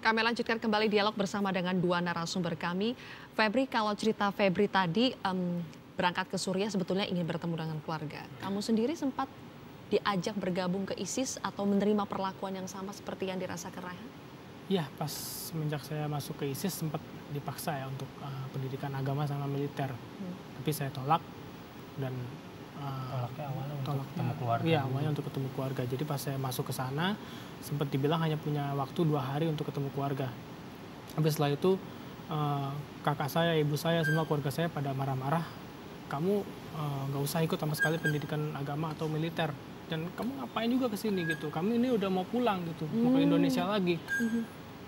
Kami lanjutkan kembali dialog bersama dengan dua narasumber kami. Febri, kalau cerita Febri tadi berangkat ke Suriah sebetulnya ingin bertemu dengan keluarga. Kamu sendiri sempat diajak bergabung ke ISIS atau menerima perlakuan yang sama seperti yang dirasakan Raihan? Iya, pas semenjak saya masuk ke ISIS sempat dipaksa ya untuk pendidikan agama sama militer. Tapi saya tolak dan Tolaknya awalnya untuk ketemu keluarga. Iya, awalnya untuk ketemu keluarga. Jadi pas saya masuk ke sana sempat dibilang hanya punya waktu 2 hari untuk ketemu keluarga. Habis setelah itu kakak saya, ibu saya, semua keluarga saya pada marah-marah. Kamu nggak usah ikut sama sekali pendidikan agama atau militer. Dan kamu ngapain juga ke sini gitu. Kami ini udah mau pulang gitu, mau ke Indonesia lagi.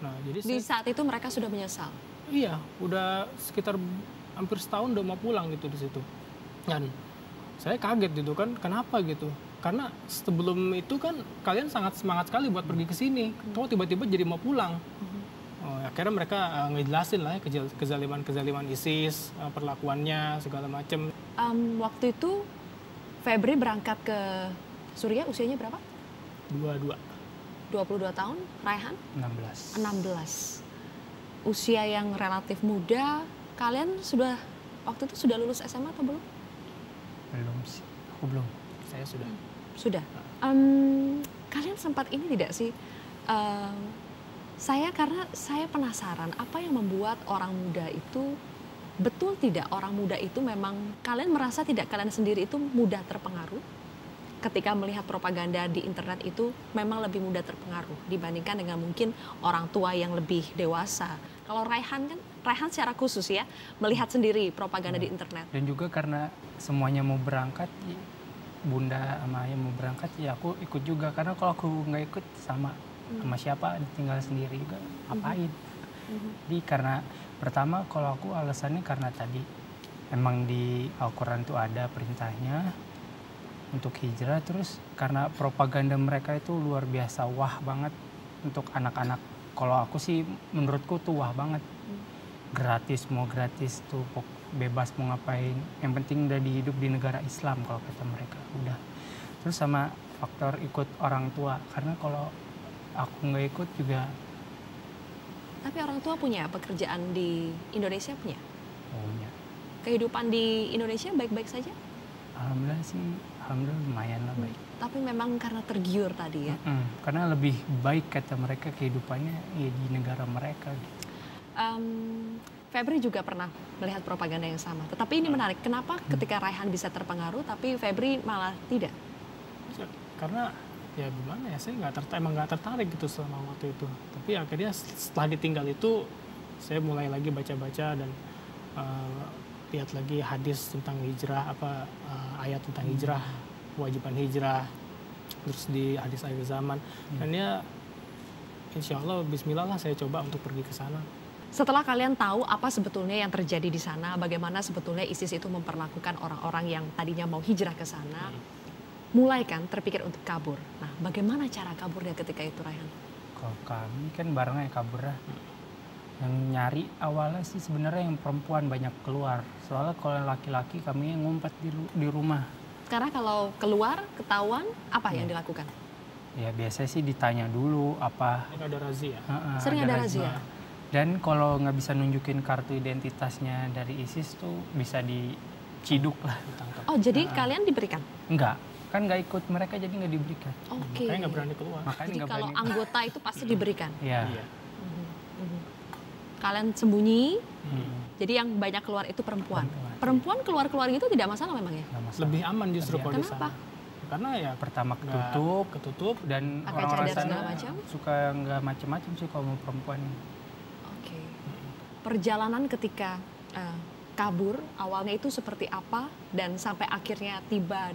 Nah, jadi Di saat itu mereka sudah menyesal? Iya, udah sekitar hampir setahun udah mau pulang gitu di situ. Dan saya kaget gitu kan, kenapa gitu? Karena sebelum itu kan kalian sangat semangat sekali buat pergi ke sini. Kok tiba-tiba jadi mau pulang? Akhirnya mereka ngejelasin lah ya kezaliman ISIS, perlakuannya segala macam. Waktu itu Febri berangkat ke Suriah usianya berapa? 22. 22 tahun, Raihan? 16. 16. Usia yang relatif muda, kalian sudah waktu itu sudah lulus SMA atau belum? Belum sih, aku belum. Saya sudah. Sudah. Kalian sempat ini tidak sih? Karena saya penasaran apa yang membuat orang muda itu, betul tidak orang muda itu memang kalian merasa tidak kalian sendiri itu mudah terpengaruh ketika melihat propaganda di internet itu memang lebih mudah terpengaruh dibandingkan dengan mungkin orang tua yang lebih dewasa. Kalau Raihan secara khusus ya melihat sendiri propaganda di internet. Dan juga karena semuanya mau berangkat, bunda sama ayah mau berangkat, ya aku ikut juga. Karena kalau aku nggak ikut sama siapa, tinggal sendiri juga, ngapain. Jadi karena pertama kalau aku alasannya karena tadi emang di Al-Quran tuh ada perintahnya untuk hijrah, terus karena propaganda mereka itu luar biasa wah banget untuk anak-anak. Kalau aku sih menurutku tuh wah banget, gratis tuh bebas mau ngapain, yang penting udah hidup di negara Islam kalau kata mereka udah. Terus sama faktor ikut orang tua, karena kalau aku nggak ikut juga. Tapi orang tua punya pekerjaan di Indonesia punya? Punya. Kehidupan di Indonesia baik-baik saja? Alhamdulillah sih, alhamdulillah lumayan lah baik. Tapi memang karena tergiur tadi ya? Karena lebih baik kata mereka kehidupannya ya di negara mereka gitu. Febri juga pernah melihat propaganda yang sama. Tetapi ini menarik, kenapa ketika Raihan bisa terpengaruh tapi Febri malah tidak? Karena ya gimana ya, saya emang nggak tertarik gitu selama waktu itu. Tapi akhirnya setelah ditinggal itu saya mulai lagi baca-baca dan lihat lagi hadis tentang hijrah, ayat tentang hijrah, kewajiban hijrah, terus di hadis akhir zaman. Dan ya insya Allah bismillah lah saya coba untuk pergi ke sana. Setelah kalian tahu apa sebetulnya yang terjadi di sana, bagaimana sebetulnya ISIS itu memperlakukan orang-orang yang tadinya mau hijrah ke sana, mulai kan terpikir untuk kabur. Nah, bagaimana cara kaburnya ketika itu, Raihan? Kalau kami kan barengnya kabur lah. Yang nyari awalnya sih sebenarnya yang perempuan banyak keluar. Soalnya kalau laki-laki kami yang ngumpet di rumah. Karena kalau keluar ketahuan apa yang dilakukan? Ya biasanya sih ditanya dulu apa. Ada razia. Sering ada razia. Dan kalau nggak bisa nunjukin kartu identitasnya dari ISIS tuh bisa diciduk lah. Oh jadi kalian diberikan? Enggak, kan nggak ikut mereka jadi nggak diberikan. Oke. Makanya nggak berani keluar. Jadi kalau anggota itu pasti diberikan? Iya. Kalian sembunyi, jadi yang banyak keluar itu perempuan. Perempuan keluar-keluar gitu tidak masalah memang ya? Lebih aman justru kalau di sana. Kenapa? Karena ya pertama ketutup dan pakai orang-orang cadar segala sana macam? suka nggak macam-macam sih kalau mau perempuan. Oke. Perjalanan ketika kabur awalnya itu seperti apa dan sampai akhirnya tiba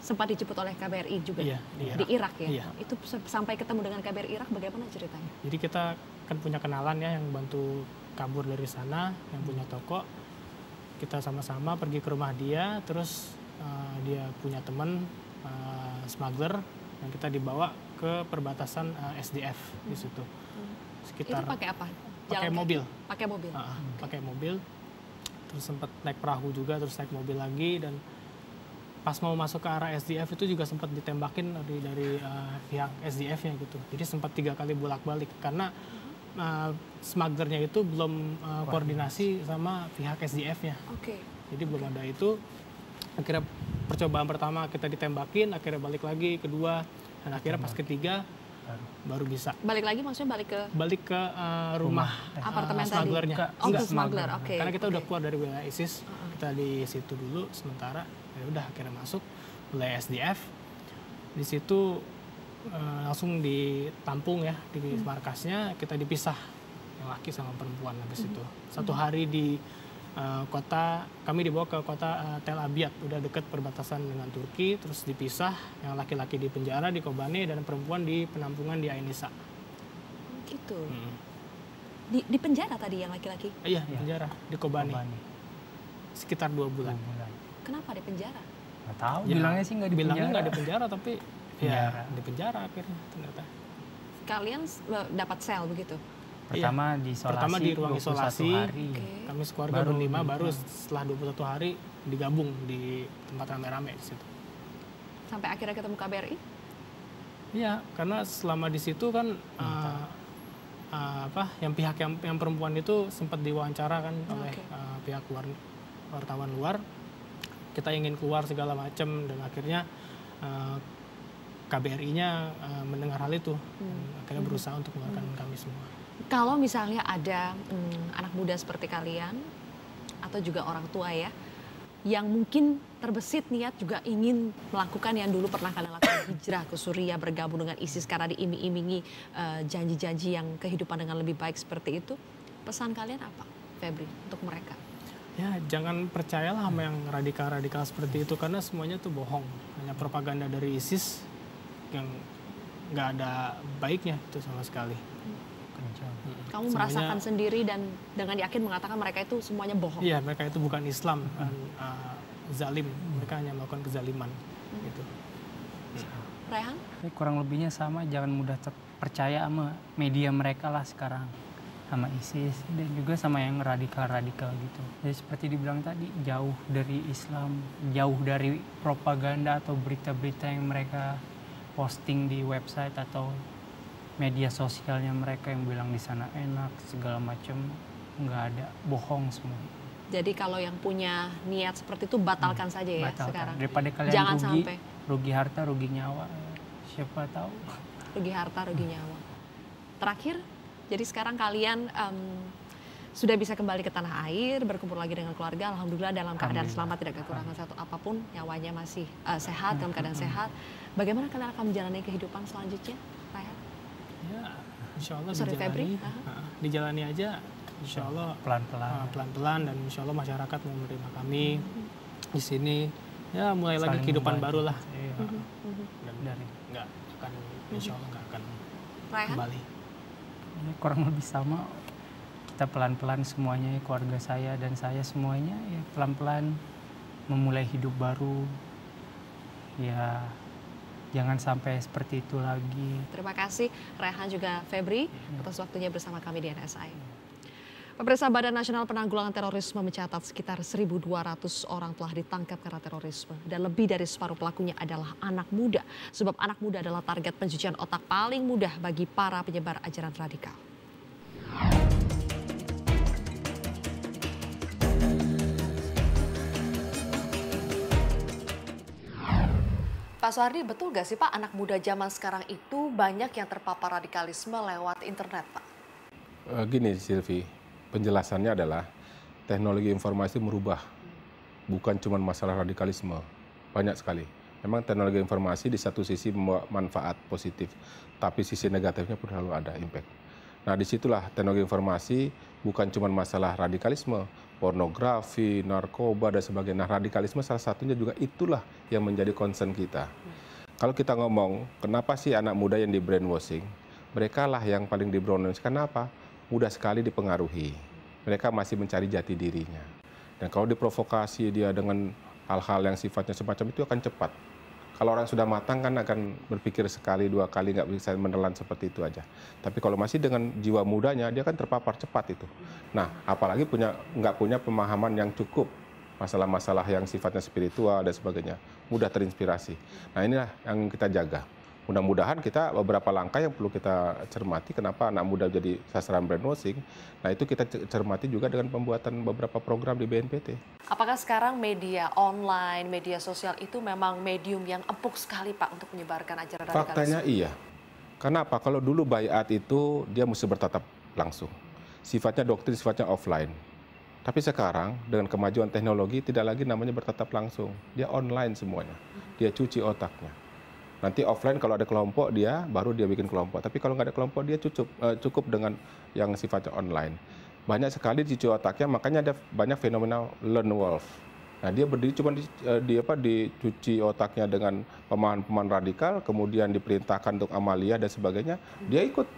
sempat dijemput oleh KBRI juga di Irak ya? Iya. Itu sampai ketemu dengan KBRI Irak bagaimana ceritanya? Jadi kita kan punya kenalan ya yang bantu kabur dari sana, yang punya toko. Kita sama-sama pergi ke rumah dia, terus dia punya teman smuggler yang kita dibawa ke perbatasan SDF di situ. Sekitar itu pakai apa? Pakai mobil. Pakai mobil. Pakai mobil. Terus sempat naik perahu juga, terus naik mobil lagi, dan pas mau masuk ke arah SDF itu juga sempat ditembakin dari pihak SDF-nya gitu. Jadi sempat 3 kali bolak-balik karena smugglernya itu belum koordinasi sama pihak SDF-nya. Oke. Jadi belum ada itu. Akhirnya percobaan pertama kita ditembakin, akhirnya balik lagi, kedua, dan akhirnya pas ketiga baru bisa. Balik lagi maksudnya balik ke Rumah apartemen tadi. smugglernya. Oh, Enggak, ke smuggler. Oke. karena kita udah Oke. keluar dari wilayah ISIS, kita di situ dulu sementara. Ya udah akhirnya masuk wilayah SDF. Di situ langsung ditampung ya di markasnya, kita dipisah yang laki sama perempuan habis itu. Satu hari di kami dibawa ke kota Tel Abyad, udah deket perbatasan dengan Turki, terus dipisah, yang laki-laki di penjara di Kobane dan perempuan di penampungan di Ainisa. Gitu. Di penjara tadi yang laki-laki. Iya, di penjara di Kobane. Sekitar 2 bulan. Kenapa di penjara? Nggak tahu, Ya, bilangnya sih nggak di bilangnya penjara. nggak di penjara, tapi ya di penjara akhirnya ternyata. Kalian dapat sel begitu? Pertama di isolasi, Pertama di ruang 21 isolasi. hari. Oke. Kami sekeluarga Baru berlima, di- baru setelah 21 hari digabung di tempat rame-rame di situ. Sampai akhirnya ketemu KBRI? Iya, karena selama di situ kan yang perempuan itu sempat diwawancara kan oleh Oke. pihak wartawan luar. Kita ingin keluar segala macam dan akhirnya KBRI-nya mendengar hal itu. Akhirnya berusaha untuk mengeluarkan kami semua. Kalau misalnya ada anak muda seperti kalian atau juga orang tua ya, yang mungkin terbesit niat juga ingin melakukan yang dulu pernah kalian lakukan, hijrah ke Suriah, bergabung dengan ISIS karena diiming-imingi janji-janji yang kehidupan dengan lebih baik seperti itu, pesan kalian apa, Febri, untuk mereka? Ya, jangan percayalah sama yang radikal-radikal seperti itu karena semuanya tuh bohong. Hanya propaganda dari ISIS yang nggak ada baiknya itu sama sekali. Kamu merasakan sendiri dan dengan yakin mengatakan mereka itu semuanya bohong. Iya, mereka itu bukan Islam, dan, zalim. Mereka hanya melakukan kezaliman. Gitu. Rehan? Tapi kurang lebihnya sama, jangan mudah percaya sama media mereka lah sekarang, sama ISIS dan juga sama yang radikal-radikal gitu. Jadi seperti dibilang tadi, jauh dari Islam, jauh dari propaganda atau berita-berita yang mereka posting di website atau media sosialnya mereka yang bilang di sana enak segala macam, nggak ada, bohong semua. Jadi kalau yang punya niat seperti itu batalkan saja ya Batalkan. sekarang. Daripada kalian Jangan rugi, sampai rugi harta, rugi nyawa, siapa tahu. rugi harta, rugi nyawa. Terakhir, jadi sekarang kalian sudah bisa kembali ke tanah air, berkumpul lagi dengan keluarga. Alhamdulillah dalam keadaan selamat, tidak kekurangan satu apapun, nyawanya masih sehat, dalam keadaan sehat. Bagaimana kalian akan menjalani kehidupan selanjutnya, Rayhan? Ya, insya Allah Sorry, Febri. dijalani aja, insya Allah Pelan-pelan. pelan-pelan dan insya Allah masyarakat mau menerima kami di sini. Ya, mulai lagi Saling kehidupan membantu. baru lah. Iya. Dan Dari nggak akan, insya Allah nggak akan Rayhan? kembali. ini kurang lebih sama, kita pelan-pelan semuanya, keluarga saya dan saya semuanya ya pelan-pelan memulai hidup baru. Ya jangan sampai seperti itu lagi. Terima kasih Rehan juga Febri atas waktunya bersama kami di NSI. Pemirsa, Badan Nasional Penanggulangan Terorisme mencatat sekitar 1.200 orang telah ditangkap karena terorisme. Dan lebih dari separuh pelakunya adalah anak muda. Sebab anak muda adalah target pencucian otak paling mudah bagi para penyebar ajaran radikal. Pak Soehardi, betul gak sih Pak, anak muda zaman sekarang itu banyak yang terpapar radikalisme lewat internet Pak? Gini Silvi, penjelasannya adalah teknologi informasi merubah, bukan cuma masalah radikalisme, banyak sekali. Memang teknologi informasi di satu sisi membawa manfaat positif, tapi sisi negatifnya pun selalu ada impact. Nah disitulah teknologi informasi bukan cuma masalah radikalisme, pornografi, narkoba dan sebagainya. Nah, radikalisme salah satunya juga itulah yang menjadi concern kita. Kalau kita ngomong, kenapa sih anak muda yang di brainwashing? Mereka lah yang paling di brainwashing. Kenapa? Mudah sekali dipengaruhi. Mereka masih mencari jati dirinya. Dan kalau diprovokasi dia dengan hal-hal yang sifatnya semacam itu akan cepat. Kalau orang sudah matang kan akan berpikir sekali, dua kali, nggak bisa menelan seperti itu aja. Tapi kalau masih dengan jiwa mudanya, dia kan terpapar cepat itu. Nah, apalagi nggak punya pemahaman yang cukup masalah-masalah yang sifatnya spiritual dan sebagainya. Mudah terinspirasi. Nah, inilah yang kita jaga. Mudah-mudahan kita beberapa langkah yang perlu kita cermati kenapa anak muda jadi sasaran brainwashing. Nah itu kita cermati juga dengan pembuatan beberapa program di BNPT. Apakah sekarang media online, media sosial itu memang medium yang empuk sekali Pak untuk menyebarkan ajaran radikalisme? Faktanya iya. Kenapa? Kalau dulu baiat itu dia mesti bertatap langsung. Sifatnya doktrin, sifatnya offline. Tapi sekarang dengan kemajuan teknologi tidak lagi namanya bertatap langsung. Dia online semuanya. Dia cuci otaknya. Nanti offline kalau ada kelompok dia baru dia bikin kelompok. Tapi kalau nggak ada kelompok dia cukup dengan yang sifatnya online. Banyak sekali dicuci otaknya, makanya ada banyak fenomena lone wolf. Nah dia berdiri cuma dicuci otaknya dengan pemahaman-pemahaman radikal, kemudian diperintahkan untuk amalia dan sebagainya, dia ikut.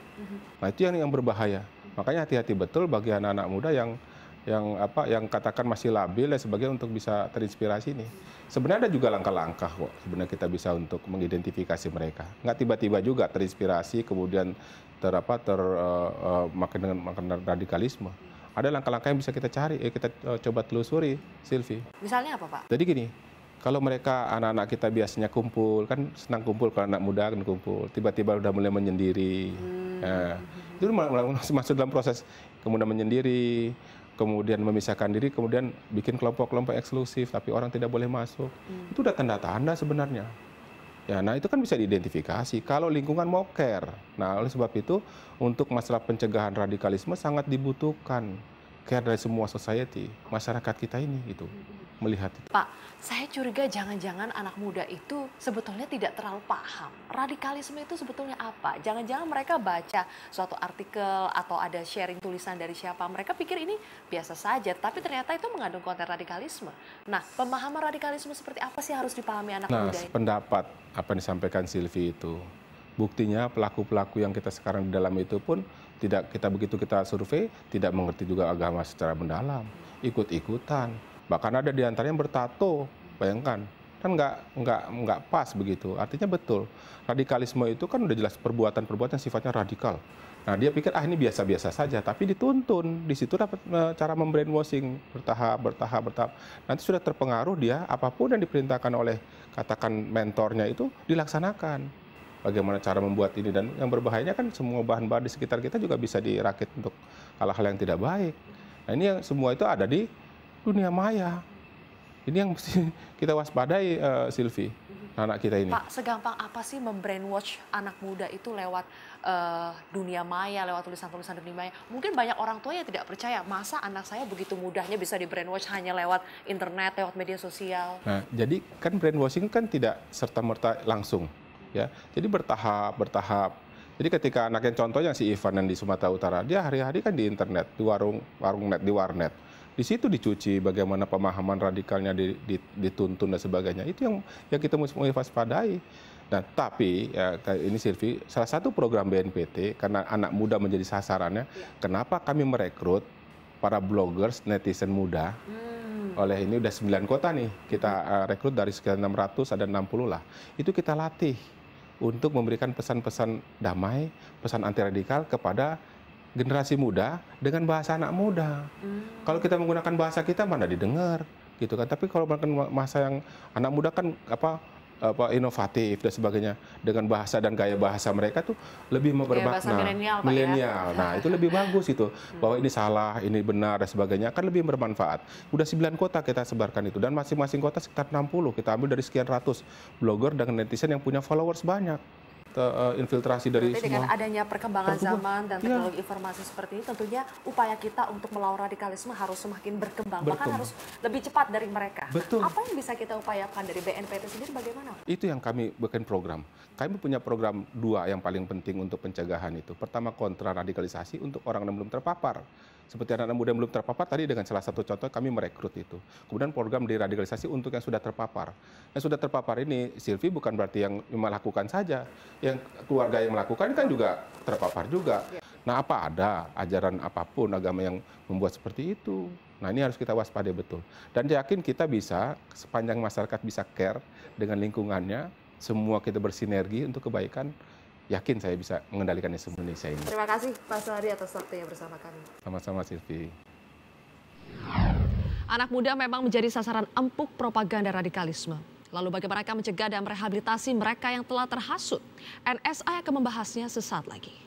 Nah itu yang berbahaya. Makanya hati-hati betul bagi anak-anak muda yang katakan masih labil dan sebagainya untuk bisa terinspirasi nih. Sebenarnya ada juga langkah-langkah kok sebenarnya kita bisa untuk mengidentifikasi mereka. Nggak tiba-tiba juga terinspirasi kemudian makan radikalisme. Ada langkah-langkah yang bisa kita cari, kita coba telusuri, Silvi. Misalnya apa Pak? Jadi gini, kalau mereka anak-anak kita biasanya kumpul, kan senang kumpul kalau anak muda kan kumpul, tiba-tiba udah mulai menyendiri. Nah, itu masuk dalam proses kemudian menyendiri, kemudian memisahkan diri, kemudian bikin kelompok-kelompok eksklusif, tapi orang tidak boleh masuk. Itu udah tanda-tanda sebenarnya. Ya, nah itu kan bisa diidentifikasi kalau lingkungan mau care. Nah, oleh sebab itu untuk masalah pencegahan radikalisme sangat dibutuhkan care dari semua society, masyarakat kita ini gitu. Melihat itu. Pak, saya curiga jangan-jangan anak muda itu sebetulnya tidak terlalu paham. Radikalisme itu sebetulnya apa? Jangan-jangan mereka baca suatu artikel atau ada sharing tulisan dari siapa. Mereka pikir ini biasa saja, tapi ternyata itu mengandung konten radikalisme. Nah, pemahaman radikalisme seperti apa sih harus dipahami anak muda ini? Pendapat apa yang disampaikan Silvi itu. Buktinya pelaku-pelaku yang kita sekarang di dalam itu pun begitu kita survei tidak mengerti juga agama secara mendalam, ikut-ikutan. Bahkan ada di antaranya yang bertato, bayangkan, kan nggak pas begitu. Artinya betul, radikalisme itu kan udah jelas perbuatan-perbuatan sifatnya radikal. Nah dia pikir ini biasa-biasa saja, tapi dituntun, di situ dapat cara membrainwashing bertahap. Nanti sudah terpengaruh dia, apapun yang diperintahkan oleh katakan mentornya itu dilaksanakan. Bagaimana cara membuat ini, dan yang berbahayanya kan semua bahan-bahan di sekitar kita juga bisa dirakit untuk hal-hal yang tidak baik. Nah ini yang semua itu ada di dunia maya. Ini yang mesti kita waspadai, Silvi, anak kita ini. Pak, segampang apa sih membrainwash anak muda itu lewat dunia maya, lewat tulisan-tulisan dunia maya? Mungkin banyak orang tua yang tidak percaya, masa anak saya begitu mudahnya bisa di-brainwash hanya lewat internet, lewat media sosial? Nah, jadi kan brainwashing kan tidak serta-merta langsung, ya. Jadi bertahap. Jadi ketika anaknya, contohnya si Ivan yang di Sumatera Utara, dia hari-hari kan di internet, di warnet. Di situ dicuci bagaimana pemahaman radikalnya dituntun dan sebagainya. Itu yang kita mesti waspadai. Nah, tapi ya, ini Silvi, salah satu program BNPT karena anak muda menjadi sasarannya, kenapa kami merekrut para bloggers netizen muda? Oleh ini udah 9 kota nih kita rekrut dari sekitar 600 ada 60 lah. Itu kita latih untuk memberikan pesan-pesan damai, pesan anti radikal kepada generasi muda dengan bahasa anak muda. Kalau kita menggunakan bahasa kita mana didengar, gitu kan. Tapi kalau menggunakan bahasa yang anak muda kan inovatif dan sebagainya, dengan bahasa dan gaya bahasa mereka tuh lebih bermakna. Milenial. Nah, itu lebih bagus itu. Bahwa ini salah, ini benar dan sebagainya kan lebih bermanfaat. Udah 9 kota kita sebarkan itu, dan masing-masing kota sekitar 60. Kita ambil dari sekian ratus blogger dan netizen yang punya followers banyak. Infiltrasi dari berarti semua. Dengan adanya perkembangan zaman dan teknologi informasi seperti ini, tentunya upaya kita untuk melawan radikalisme harus semakin berkembang. Bahkan harus lebih cepat dari mereka. Betul. Apa yang bisa kita upayakan dari BNPT sendiri bagaimana? Itu yang kami bikin program. Kami punya program 2 yang paling penting untuk pencegahan itu. Pertama, kontra radikalisasi untuk orang yang belum terpapar. Seperti anak-anak muda yang belum terpapar tadi, dengan salah satu contoh kami merekrut itu. Kemudian program deradikalisasi untuk yang sudah terpapar. Yang sudah terpapar ini, Silvi, bukan berarti yang melakukan saja. Yang keluarga yang melakukan kan juga terpapar juga. Nah, apa ada ajaran apapun agama yang membuat seperti itu? Nah, ini harus kita waspadai betul. Dan yakin kita bisa, sepanjang masyarakat bisa care dengan lingkungannya, semua kita bersinergi untuk kebaikan, yakin saya bisa mengendalikannya semua Indonesia ini. Terima kasih Pak Suhadi atas waktunya bersama kami. Sama-sama, Silvi. Anak muda memang menjadi sasaran empuk propaganda radikalisme. Lalu bagaimana mencegah dan merehabilitasi mereka yang telah terhasut? NSI akan membahasnya sesaat lagi.